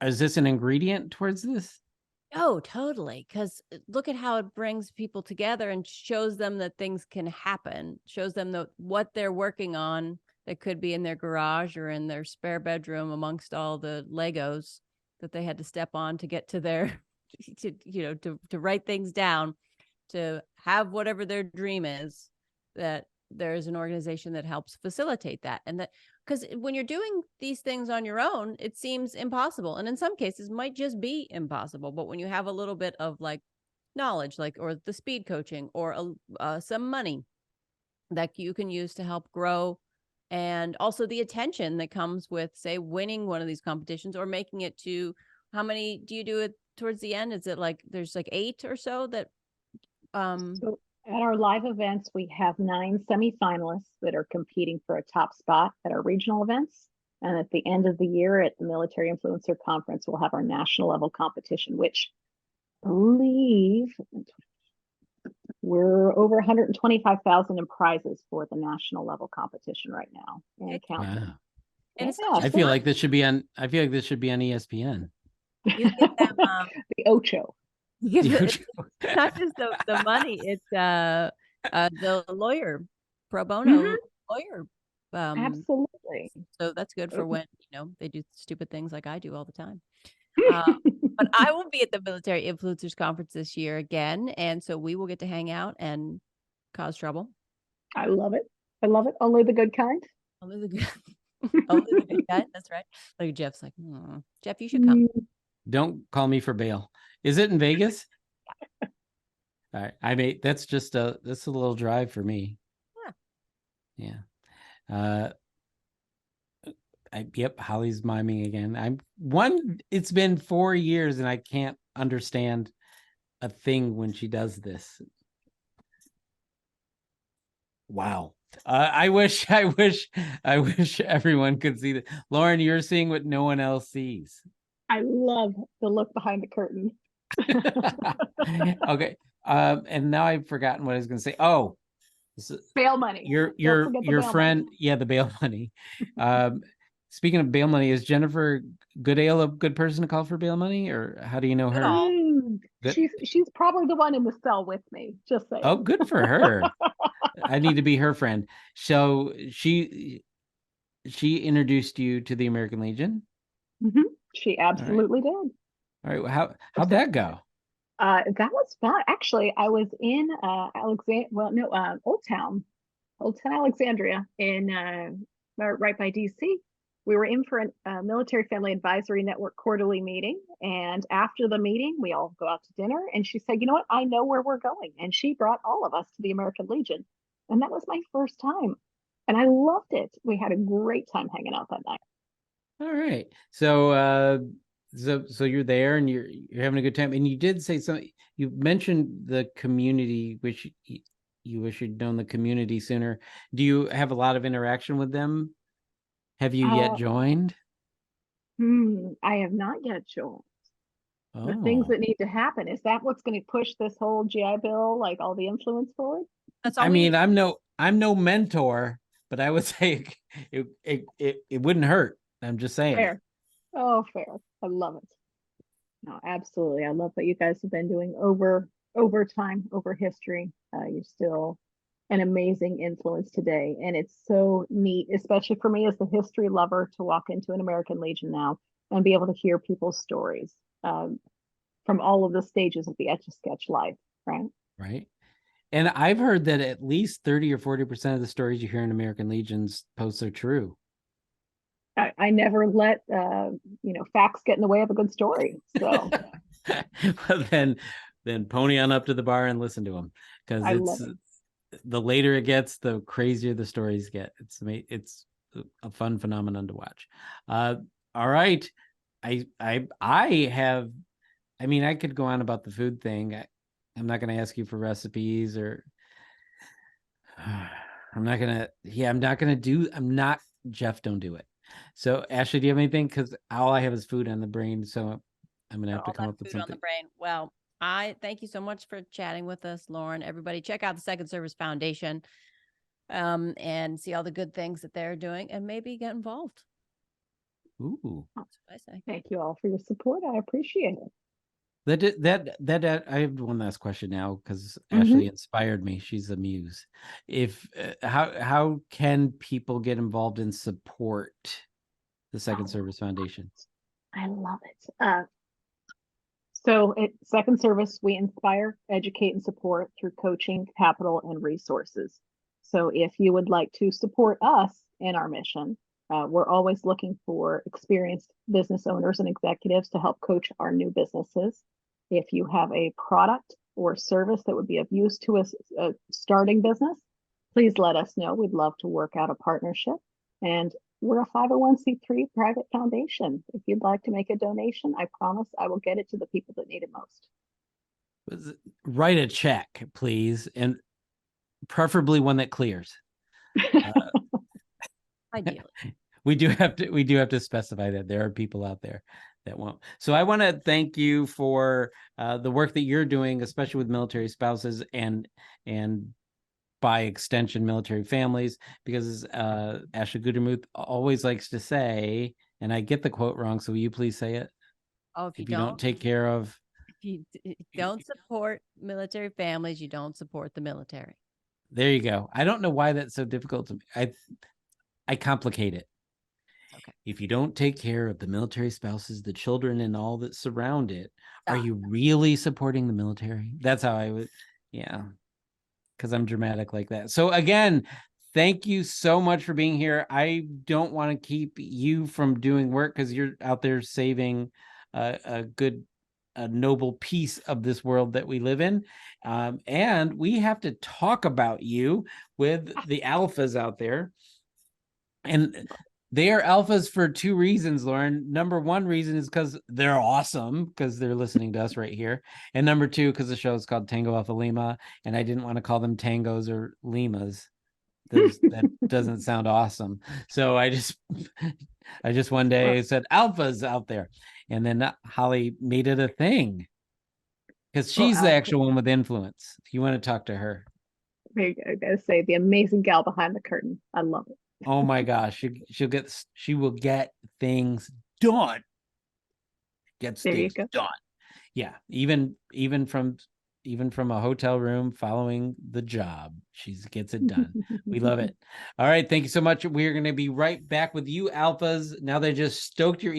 Is this an ingredient towards this? Oh, totally. Because look at how it brings people together and shows them that things can happen, shows them what they're working on that could be in their garage or in their spare bedroom amongst all the Legos that they had to step on to get to their, to write things down, to have whatever their dream is, that there is an organization that helps facilitate that. And that, because when you're doing these things on your own, it seems impossible. And in some cases might just be impossible. But when you have a little bit of knowledge, or the speed coaching or some money that you can use to help grow, and also the attention that comes with, say, winning one of these competitions or making it to, how many do you do it towards the end? Is it there's 8 or so that So at our live events, we have 9 semifinalists that are competing for a top spot at our regional events. And at the end of the year at the Military Influencer Conference, we'll have our national level competition, which I believe we're over 125,000 in prizes for the national level competition right now. And counting. Wow. And I feel like this should be on ESPN. You get them, the Ocho. It's not just the money, it's the lawyer, pro bono lawyer. Absolutely. So that's good for when they do stupid things like I do all the time. But I will be at the Military Influencers Conference this year again, and so we will get to hang out and cause trouble. I love it. Only the good kind. Only the good, only the good kind. That's right. Like Jeff's like, Jeff, you should come. Don't call me for bail. Is it in Vegas? All right. That's a little drive for me. Yeah. Yep. Holly's miming again. It's been 4 years and I can't understand a thing when she does this. Wow. I wish everyone could see that. Lauren, you're seeing what no one else sees. I love the look behind the curtain. Okay. And now I've forgotten what I was going to say. Oh, Bail money. Don't forget the your bail friend, money. yeah, the bail money. Speaking of bail money, is Jennifer Goodale a good person to call for bail money, or how do you know her? Good. She's probably the one in the cell with me. Just saying. Oh, good for her. I need to be her friend. So she introduced you to the American Legion. Mhm. She absolutely did. All right. How'd that go? That was fun. Actually, I was in Old Town Alexandria in right by DC. We were in for a Military Family Advisory Network quarterly meeting, and after the meeting, we all go out to dinner. And she said, "You know what? I know where we're going," and she brought all of us to the American Legion, and that was my first time, and I loved it. We had a great time hanging out that night. All right. So so you're there and you're having a good time. And you did say something. You mentioned the community, which you wish you'd known the community sooner. Do you have a lot of interaction with them? Have you yet joined? I have not yet joined. The Oh, things that need to happen. Is that what's going to push this whole GI Bill, like all the influence forward? That's all I we mean, need. I'm no mentor, but I would say it wouldn't hurt. I'm just saying. Fair. Oh, fair. I love it. No, absolutely. I love what you guys have been doing over time, over history. You're still an amazing influence today. And it's so neat, especially for me as the history lover, to walk into an American Legion now and be able to hear people's stories from all of the stages of the Etch-a-Sketch life, right? Right. And I've heard that at least 30 or 40% of the stories you hear in American Legion's posts are true. I never let facts get in the way of a good story. So Well, then pony on up to the bar and listen to them, because it's the later it gets, the crazier the stories get. It's a fun phenomenon to watch. All right, I have. I mean, I could go on about the food thing. I'm not going to ask you for recipes, or I'm not going to. Yeah, I'm not going to do. I'm not. Jeff, don't do it. So, Ashley, do you have anything? Because all I have is food on the brain. So I'm going to have to come up with something. On the brain. Well, I thank you so much for chatting with us, Lauren. Everybody, check out the Second Service Foundation and see all the good things that they're doing, and maybe get involved. Ooh. That's what I say. Thank you all for your support. I appreciate it. That I have one last question now, because Ashley inspired me. She's a muse. If how can people get involved and support the Second Service Foundation? I love it. So at Second Service, we inspire, educate, and support through coaching, capital, and resources. So if you would like to support us in our mission, we're always looking for experienced business owners and executives to help coach our new businesses. If you have a product or service that would be of use to a starting business, please let us know. We'd love to work out a partnership. And we're a 501c3 private foundation. If you'd like to make a donation, I promise I will get it to the people that need it most. Write a check, please, and preferably one that clears. Ideally. We do have to specify that there are people out there that won't. So I want to thank you for the work that you're doing, especially with military spouses and by extension military families, because Ashley Gudermuth always likes to say, and I get the quote wrong, so will you please say it? Oh, if you don't take care of, if you don't support military families, you don't support the military. There you go. I don't know why that's so difficult to me. I complicate it. Okay. If you don't take care of the military spouses, the children, and all that surround it, are you really supporting the military? That's how I would, yeah, because I'm dramatic like that. So again, thank you so much for being here. I don't want to keep you from doing work, because you're out there saving a noble piece of this world that we live in. And we have to talk about you with the alphas out there. And they are alphas for two reasons, Lauren. Number one reason is because they're awesome, because they're listening to us right here. And number two, because the show is called Tango Alpha Lima, and I didn't want to call them tangos or limas. That doesn't sound awesome. So I just one day said alphas out there. And then Holly made it a thing, because she's the actual one with influence. You want to talk to her. I gotta say, the amazing gal behind the curtain. I love it. Oh my gosh, she will get things done. Gets There you things go. done. Yeah, even from a hotel room following the job, she gets it done. We love it. All right, thank you so much. We're going to be right back with you alphas. Now they just stoked your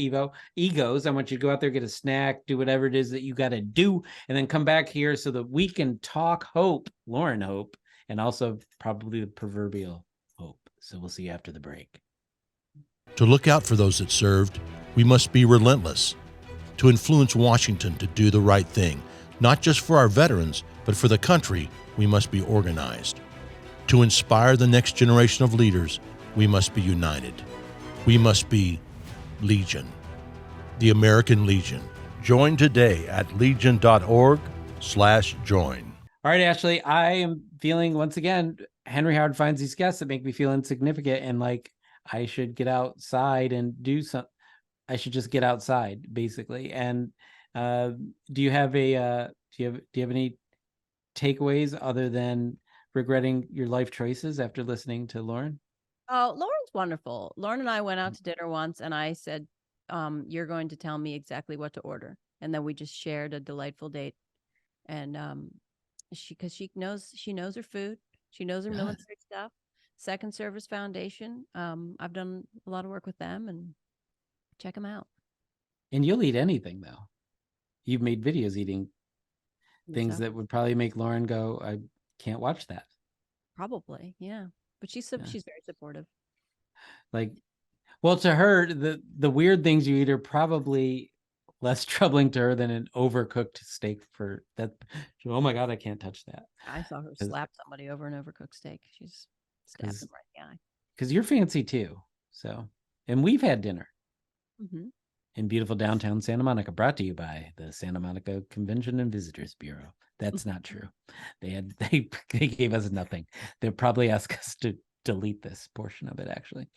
egos. I want you to go out there, get a snack, do whatever it is that you got to do, and then come back here so that we can talk hope, Lauren Hope, and also probably the proverbial hope. So we'll see you after the break. To look out for those that served, we must be relentless. To influence Washington to do the right thing, not just for our veterans, but for the country, we must be organized. To inspire the next generation of leaders, we must be united. We must be Legion, the American Legion. Join today at legion.org/join. All right, Ashley, I am feeling, once again, Henry Howard finds these guests that make me feel insignificant and like I should get outside and do something. I should just get outside, basically. And do you have any takeaways other than regretting your life choices after listening to Lauren? Oh, Lauren's wonderful. Lauren and I went out to dinner once, and I said, "You're going to tell me exactly what to order," and then we just shared a delightful date. And because she knows her food, she knows her military stuff. Second Service Foundation. I've done a lot of work with them, and check them out. And you'll eat anything, though. You've made videos eating things that would probably make Lauren go, I can't watch that. Probably, yeah. But she's very supportive. Like, well, to her, the weird things you eat are probably less troubling to her than an overcooked steak for that. Oh my God, I can't touch that. I saw her slap somebody over an overcooked steak. She's stabbed him right in the eye. Because you're fancy too. So, and we've had dinner. Mm-hmm. In beautiful downtown Santa Monica, brought to you by the Santa Monica Convention and Visitors Bureau. That's not true. They gave us nothing. They'll probably ask us to delete this portion of it, actually.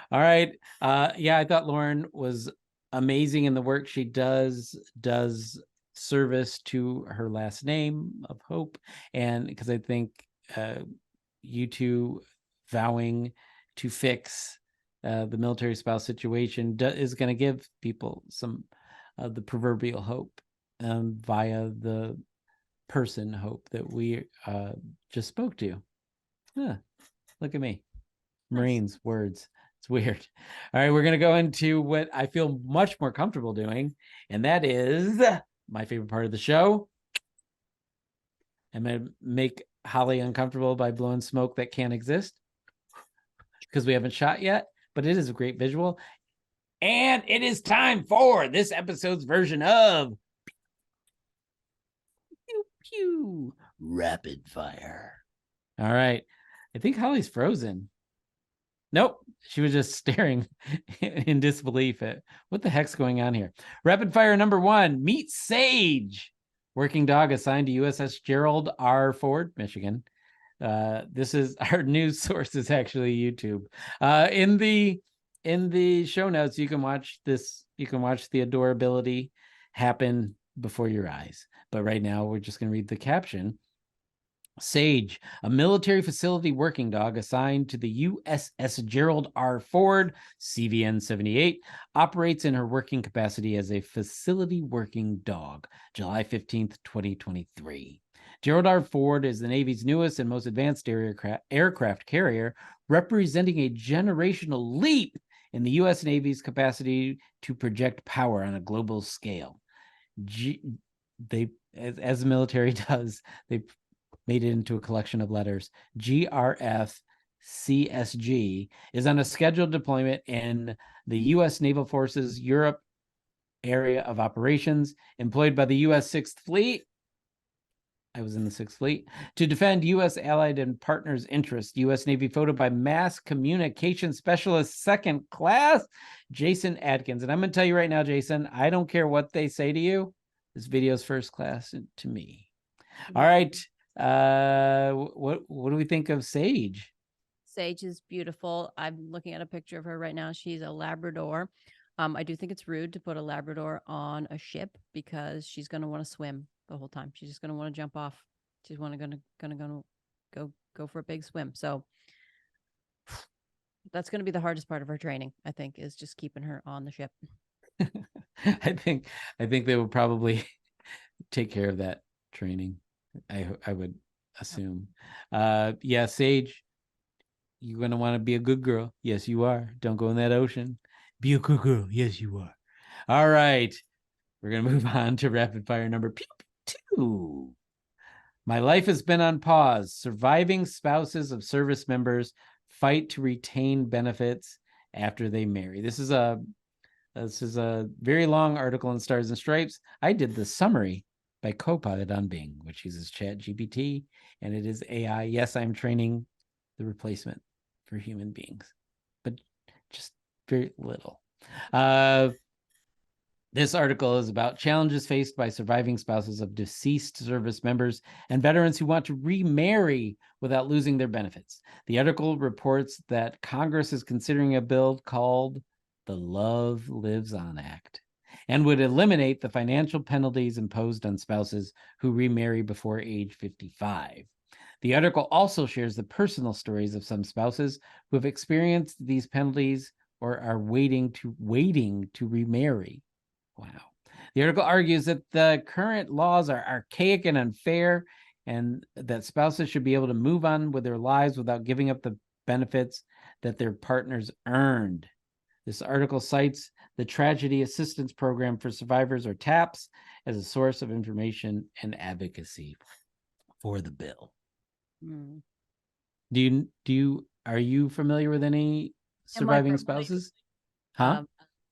All right. Yeah, I thought Lauren was amazing in the work she does service to her last name of Hope. And because I think you two vowing to fix the military spouse situation is going to give people some the proverbial hope via the person Hope that we just spoke to. Look at me. Marines, words. It's weird. All right, we're going to go into what I feel much more comfortable doing, and that is my favorite part of the show. I'm going to make Holly uncomfortable by blowing smoke that can't exist because we haven't shot yet. But it is a great visual. And it is time for this episode's version of Pew Pew Rapid Fire. All right. I think Holly's frozen. Nope. She was just staring in disbelief at what the heck's going on here. Rapid Fire number 1. Meet Sage. Working dog assigned to USS Gerald R. Ford, Michigan. This is our news source is actually YouTube. In the show notes, you can watch this. You can watch the adorability happen before your eyes. But right now, we're just going to read the caption. Sage, a military facility working dog assigned to the USS Gerald R. Ford, CVN 78, operates in her working capacity as a facility working dog, July 15th, 2023. Gerald R. Ford is the Navy's newest and most advanced aircraft carrier, representing a generational leap in the U.S. Navy's capacity to project power on a global scale. As the military does, they made it into a collection of letters. GRF CSG is on a scheduled deployment in the U.S. Naval Forces Europe area of operations, employed by the U.S. 6th Fleet. I was in the 6th Fleet to defend U.S. allied and partners' interests. U.S. Navy photo by Mass Communication Specialist 2nd Class, Jason Adkins. And I'm going to tell you right now, Jason, I don't care what they say to you. This video is first class to me. All right. What do we think of Sage? Sage is beautiful. I'm looking at a picture of her right now. She's a Labrador. I do think it's rude to put a Labrador on a ship because she's going to want to swim the whole time. She's just going to want to jump off. She's going to go go for a big swim. So that's going to be the hardest part of our training, I think, is just keeping her on the ship. I think they will probably take care of that training. I would assume. Yeah, Sage, you're gonna want to be a good girl. Yes, you are. Don't go in that ocean. Be a good girl. Yes, you are. All right. We're gonna move on to rapid fire number 2. My life has been on pause. Surviving spouses of service members fight to retain benefits after they marry. This is a very long article in Stars and Stripes. I did the summary by Copilot on Bing, which uses ChatGPT, and it is AI. Yes, I'm training the replacement for human beings, but just very little. This article is about challenges faced by surviving spouses of deceased service members and veterans who want to remarry without losing their benefits. The article reports that Congress is considering a bill called the Love Lives On Act and would eliminate the financial penalties imposed on spouses who remarry before age 55. The article also shares the personal stories of some spouses who have experienced these penalties or are waiting to remarry. Wow. The article argues that the current laws are archaic and unfair, and that spouses should be able to move on with their lives without giving up the benefits that their partners earned. This article cites the Tragedy Assistance Program for Survivors, or TAPS, as a source of information and advocacy for the bill. Mm. Are you familiar with any surviving spouses? Huh?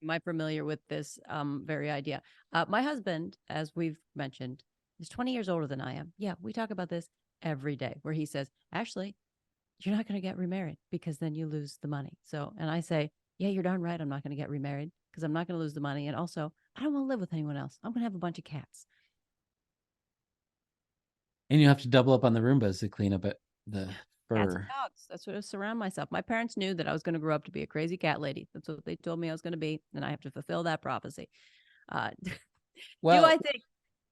Am I familiar with this very idea? My husband, as we've mentioned, is 20 years older than I am. Yeah, we talk about this every day, where he says, actually, you're not going to get remarried because then you lose the money. So, and I say, yeah, you're darn right. I'm not going to get remarried because I'm not going to lose the money. And also, I don't want to live with anyone else. I'm going to have a bunch of cats. And you have to double up on the Roombas to clean up the fur. Cats and dogs. That's what I surround myself. My parents knew that I was going to grow up to be a crazy cat lady. That's what they told me I was going to be, and I have to fulfill that prophecy. Well, do I think?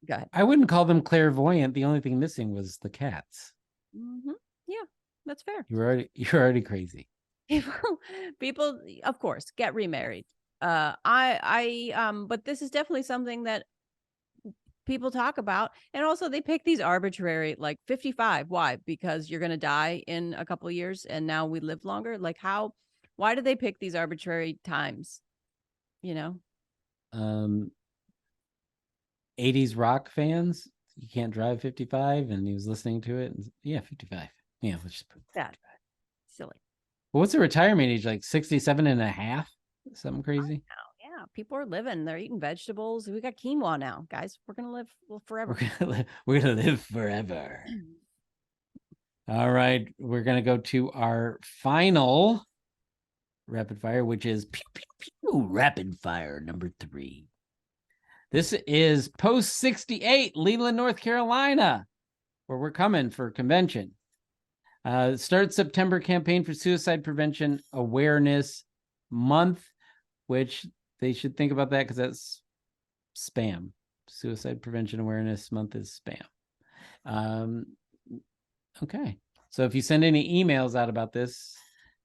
Go ahead. I wouldn't call them clairvoyant. The only thing missing was the cats. Mm-hmm. Yeah, that's fair. You're already crazy. People, of course, get remarried. But this is definitely something that people talk about. And also they pick these arbitrary, like 55. Why? Because you're going to die in a couple of years and now we live longer. Like why do they pick these arbitrary times? 80s rock fans, you can't drive 55, and he was listening to it. And, yeah, 55. Yeah, let's just put that. Silly. Well, what's the retirement age? Like 67 and a half? Something crazy? Yeah, people are living. They're eating vegetables. We got quinoa now, guys. We're gonna live forever. We're gonna live forever. All right, we're gonna go to our final rapid fire, which is rapid fire number 3. This is Post 68, Leland, North Carolina, where we're coming for convention. Start September campaign for Suicide Prevention Awareness Month, which they should think about that because that's spam. Suicide Prevention Awareness Month is spam. Okay. So if you send any emails out about this,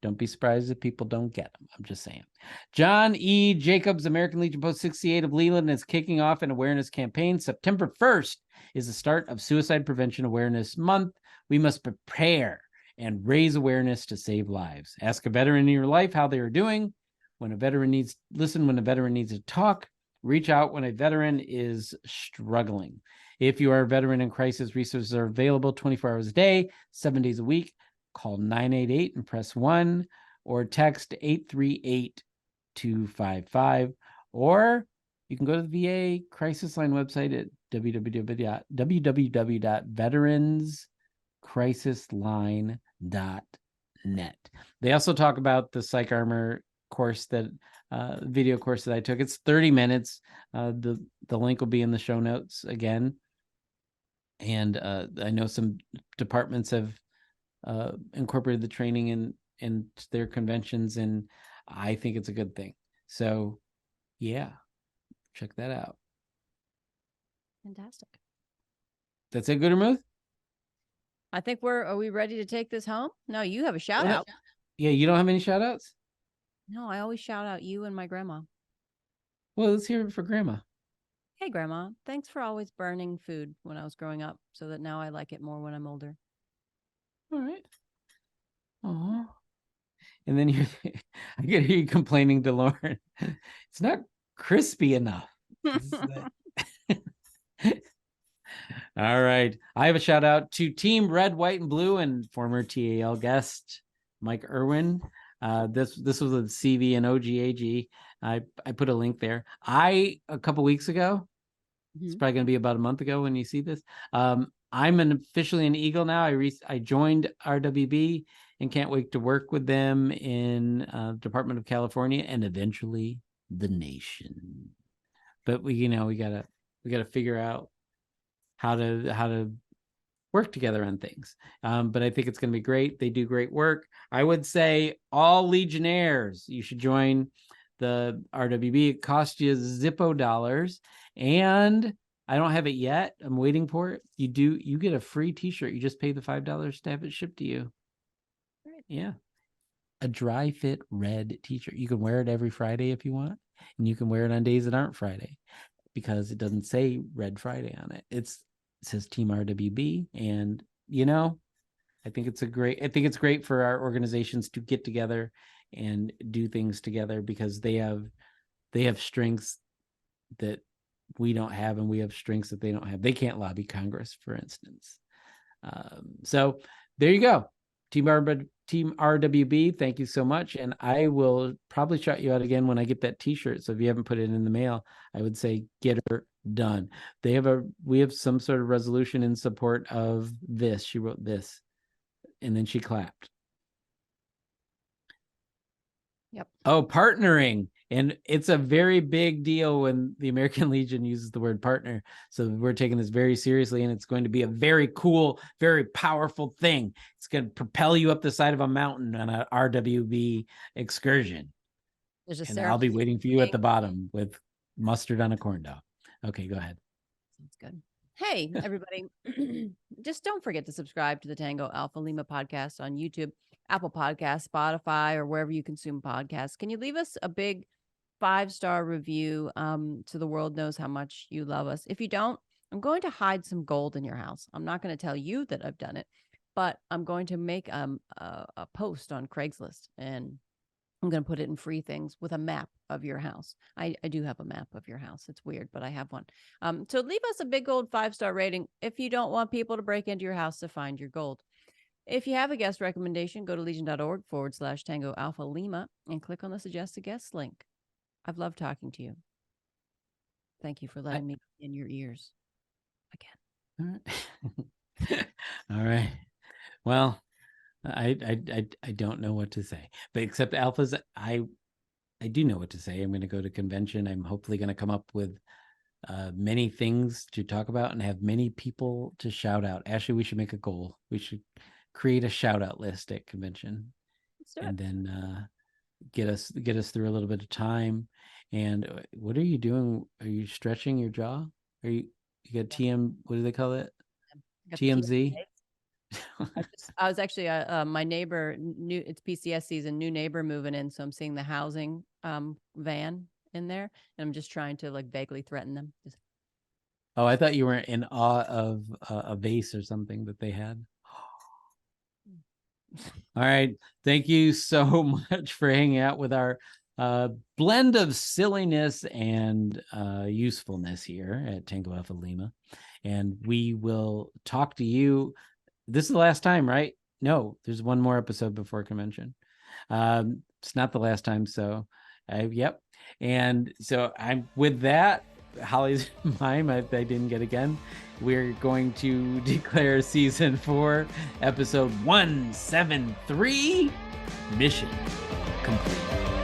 don't be surprised if people don't get them. I'm just saying. John E. Jacobs, American Legion Post 68 of Leland, is kicking off an awareness campaign. September 1st is the start of Suicide Prevention Awareness Month. We must prepare and raise awareness to save lives. Ask a veteran in your life how they are doing. When a veteran needs to talk. Reach out when a veteran is struggling. If you are a veteran in crisis, resources are available 24 hours a day, 7 days a week. Call 988 and press 1, or text 838-255. Or you can go to the VA Crisis Line website at www.veteranscrisisline.net. They also talk about the Psych Armor course, that video course that I took. It's 30 minutes. The link will be in the show notes again. And I know some departments have incorporated the training in their conventions, and I think it's a good thing. So yeah, check that out. Fantastic. That's it, Goodermuth? I think are we ready to take this home? No, you have a shout out. Yeah, you don't have any shout outs? No, I always shout out you and my grandma. Well, let's hear it for Grandma. Hey, Grandma, thanks for always burning food when I was growing up so that now I like it more when I'm older. All right. Aw. And then I can hear you complaining to Lauren. It's not crispy enough. All right. I have a shout out to Team Red, White, and Blue and former TAL guest Mike Irwin. This was with CV and OGAG. I put a link there. A couple weeks ago, it's probably going to be about a month ago when you see this. I'm officially an Eagle now. I joined RWB and can't wait to work with them in Department of California and eventually the nation. But we gotta figure out how to work together on things. But I think it's going to be great. They do great work. I would say all Legionnaires, you should join the RWB. It costs you Zippo dollars, and I don't have it yet. I'm waiting for it. You get a free t-shirt. You just pay the $5 to have it shipped to you. Right. Yeah. A dry fit red t-shirt. You can wear it every Friday if you want, and you can wear it on days that aren't Friday because it doesn't say Red Friday on it. It says Team RWB, and I think it's great for our organizations to get together and do things together because they have strengths that we don't have, and we have strengths that they don't have. They can't lobby Congress, for instance. So there you go. Team RWB, thank you so much. And I will probably shout you out again when I get that t-shirt. So if you haven't put it in the mail, I would say get her done. We have some sort of resolution in support of this. She wrote this, and then she clapped. Yep. Oh, partnering. And it's a very big deal when the American Legion uses the word partner. So we're taking this very seriously, and it's going to be a very cool, very powerful thing. It's going to propel you up the side of a mountain on an RWB excursion. And I'll be waiting for you at the bottom with mustard on a corn dog. Okay, go ahead. Sounds good. Hey, everybody. Just don't forget to subscribe to the Tango Alpha Lima podcast on YouTube, Apple Podcasts, Spotify, or wherever you consume podcasts. Can you leave us a big 5-star review so the world knows how much you love us? If you don't, I'm going to hide some gold in your house. I'm not going to tell you that I've done it, but I'm going to make a post on Craigslist, and I'm going to put it in free things with a map of your house. I do have a map of your house. It's weird, but I have one. So leave us a big old 5-star rating if you don't want people to break into your house to find your gold. If you have a guest recommendation, go to legion.org/Tango Alpha Lima and click on the Suggest a Guest link. I've loved talking to you. Thank you for letting me in your ears again. All right. All right. Well, I don't know what to say, but except Alphas, I do know what to say. I'm going to go to convention. I'm hopefully going to come up with many things to talk about and have many people to shout out. Ashley, we should make a goal. We should create a shout out list at convention, and then get us through a little bit of time. And what are you doing? Are you stretching your jaw? You got TM? What do they call it? TMZ. I was actually my neighbor it's PCS season, new neighbor moving in, so I'm seeing the housing van in there, and I'm just trying to vaguely threaten them. Oh, I thought you were in awe of a vase or something that they had. All right, thank you so much for hanging out with our blend of silliness and usefulness here at Tango Alpha Lima, and we will talk to you. This is the last time, right? No, there's one more episode before convention. It's not the last time, so yep. And so I'm with that. Holly's mime, I didn't get again. We're going to declare season 4, episode 173, mission complete.